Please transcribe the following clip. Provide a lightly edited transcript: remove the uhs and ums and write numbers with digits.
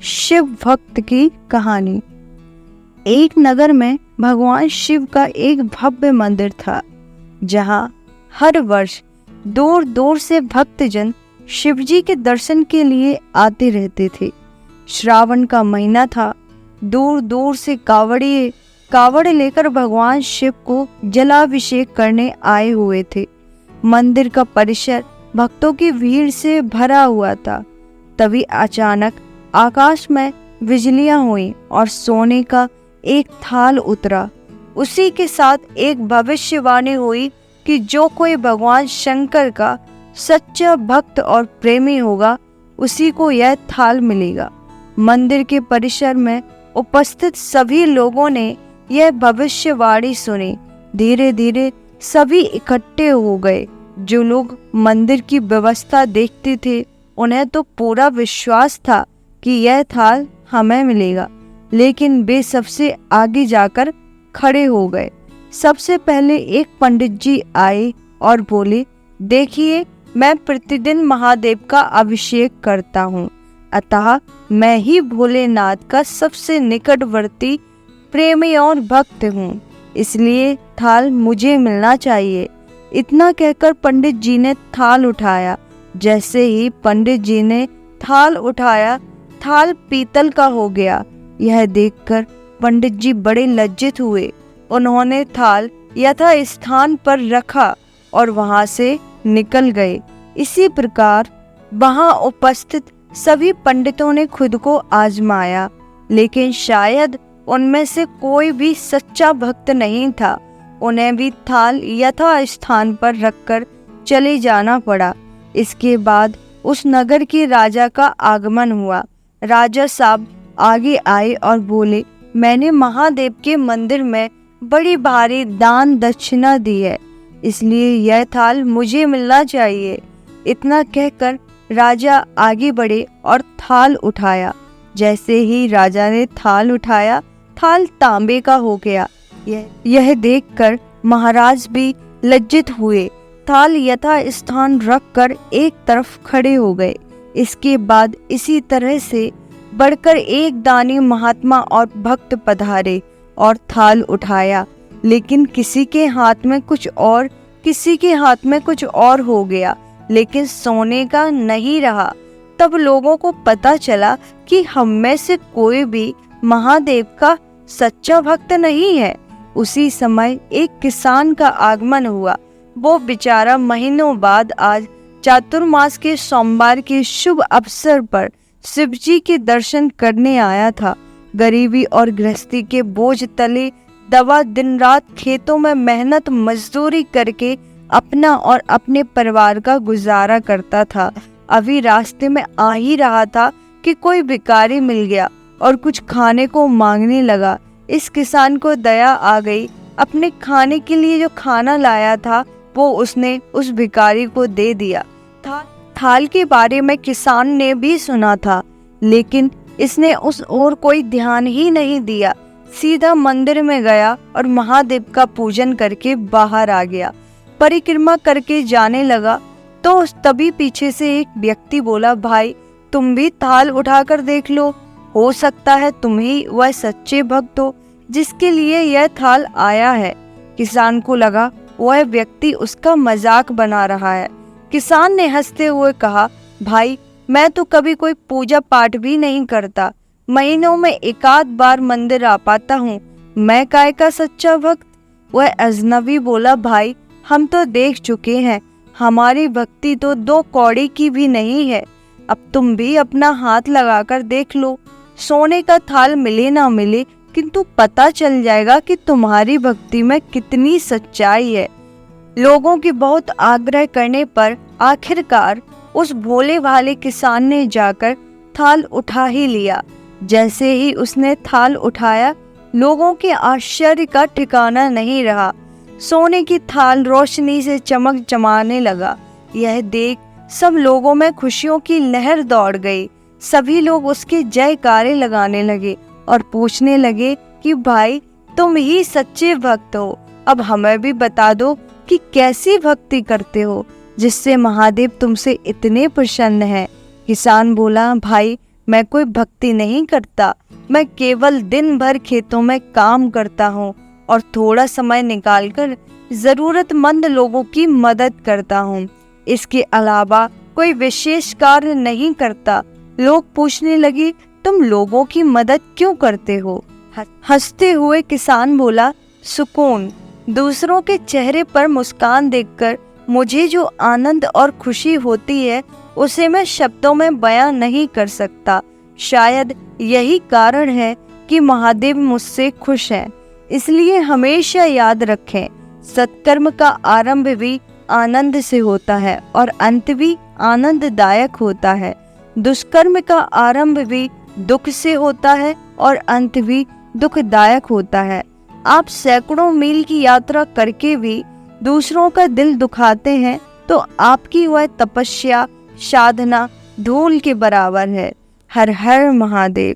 शिव भक्त की कहानी। एक नगर में भगवान शिव का एक भव्य मंदिर था, जहां हर वर्ष दूर दूर से भक्तजन शिवजी के दर्शन के लिए आते रहते थे। श्रावण का महीना था। दूर दूर से कावड़ लेकर भगवान शिव को जलाभिषेक करने आए हुए थे। मंदिर का परिसर भक्तों की भीड़ से भरा हुआ था। तभी अचानक आकाश में बिजलियां हुई और सोने का एक थाल उतरा। उसी के साथ एक भविष्यवाणी हुई कि जो कोई भगवान शंकर का सच्चा भक्त और प्रेमी होगा, उसी को यह थाल मिलेगा। मंदिर के परिसर में उपस्थित सभी लोगों ने यह भविष्यवाणी सुनी। धीरे धीरे सभी इकट्ठे हो गए। जो लोग मंदिर की व्यवस्था देखते थे, उन्हें तो पूरा विश्वास था कि यह थाल हमें मिलेगा, लेकिन वे सबसे आगे जाकर खड़े हो गए। सबसे पहले एक पंडित जी आए और बोले, देखिए, मैं प्रतिदिन महादेव का अभिषेक करता हूँ, अतः मैं ही भोलेनाथ का सबसे निकटवर्ती प्रेमी और भक्त हूँ, इसलिए थाल मुझे मिलना चाहिए। इतना कहकर पंडित जी ने थाल उठाया। जैसे ही पंडित जी ने थाल उठाया, थाल पीतल का हो गया। यह देखकर पंडित जी बड़े लज्जित हुए। उन्होंने थाल यथा स्थान पर रखा और वहां से निकल गए। इसी प्रकार वहां उपस्थित सभी पंडितों ने खुद को आजमाया, लेकिन शायद उनमें से कोई भी सच्चा भक्त नहीं था। उन्हें भी थाल यथा स्थान पर रखकर चले जाना पड़ा। इसके बाद उस नगर के राजा का आगमन हुआ। राजा साहब आगे आए और बोले, मैंने महादेव के मंदिर में बड़ी भारी दान दक्षिणा दी है, इसलिए यह थाल मुझे मिलना चाहिए। इतना कहकर राजा आगे बढ़े और थाल उठाया। जैसे ही राजा ने थाल उठाया, थाल तांबे का हो गया। यह देखकर महाराज भी लज्जित हुए। थाल यथा स्थान रखकर एक तरफ खड़े हो गए। इसके बाद इसी तरह से बढ़कर एक दानी महात्मा और भक्त पधारे और थाल उठाया, लेकिन किसी के हाथ में कुछ और, किसी के हाथ में कुछ और हो गया, लेकिन सोने का नहीं रहा। तब लोगों को पता चला कि हम में से कोई भी महादेव का सच्चा भक्त नहीं है। उसी समय एक किसान का आगमन हुआ। वो बेचारा महीनों बाद आज चातुर्मास के सोमवार के शुभ अवसर पर शिवजी के दर्शन करने आया था। गरीबी और गृहस्थी के बोझ तले दबा दिन रात खेतों में मेहनत मजदूरी करके अपना और अपने परिवार का गुजारा करता था। अभी रास्ते में आ ही रहा था कि कोई भिखारी मिल गया और कुछ खाने को मांगने लगा। इस किसान को दया आ गई। अपने खाने के लिए जो खाना लाया था, वो उसने उस भिखारी को दे दिया। थाल के बारे में किसान ने भी सुना था, लेकिन इसने उस ओर कोई ध्यान ही नहीं दिया। सीधा मंदिर में गया और महादेव का पूजन करके बाहर आ गया। परिक्रमा करके जाने लगा तो तभी पीछे से एक व्यक्ति बोला, भाई, तुम भी थाल उठाकर देख लो, हो सकता है तुम ही वह सच्चे भक्त हो जिसके लिए यह थाल आया है। किसान को लगा वह व्यक्ति उसका मजाक बना रहा है। किसान ने हंसते हुए कहा, भाई, मैं तो कभी कोई पूजा पाठ भी नहीं करता, महीनों में एकाध बार मंदिर आ पाता हूँ, मैं काय का सच्चा भक्त। वह अजनबी बोला, भाई, हम तो देख चुके हैं, हमारी भक्ति तो 2 कौड़ी की भी नहीं है। अब तुम भी अपना हाथ लगाकर देख लो, सोने का थाल मिले ना मिले, किंतु पता चल जाएगा कि तुम्हारी भक्ति में कितनी सच्चाई है। लोगों की बहुत आग्रह करने पर आखिरकार उस भोले भाले किसान ने जाकर थाल उठा ही लिया। जैसे ही उसने थाल उठाया, लोगों के आश्चर्य का ठिकाना नहीं रहा। सोने की थाल रोशनी से चमक चमाने लगा। यह देख सब लोगों में खुशियों की लहर दौड़ गई। सभी लोग उसके जयकारे लगाने लगे और पूछने लगे कि भाई, तुम ही सच्चे भक्त हो, अब हमें भी बता दो कि कैसी भक्ति करते हो जिससे महादेव तुमसे इतने प्रसन्न हैं। किसान बोला, भाई, मैं कोई भक्ति नहीं करता, मैं केवल दिन भर खेतों में काम करता हूँ और थोड़ा समय निकालकर जरूरतमंद लोगों की मदद करता हूँ। इसके अलावा कोई विशेष कार्य नहीं करता। लोग पूछने लगे, तुम लोगों की मदद क्यों करते हो? हंसते हुए किसान बोला, सुकून। दूसरों के चेहरे पर मुस्कान देखकर मुझे जो आनंद और खुशी होती है उसे मैं शब्दों में बयां नहीं कर सकता। शायद यही कारण है कि महादेव मुझसे खुश हैं। इसलिए हमेशा याद रखें, सत्कर्म का आरंभ भी आनंद से होता है और अंत भी आनंददायक होता है। दुष्कर्म का आरंभ भी दुख से होता है और अंत भी दुखदायक होता है। आप सैकड़ों मील की यात्रा करके भी दूसरों का दिल दुखाते हैं तो आपकी वह तपस्या साधना धूल के बराबर है। हर हर महादेव।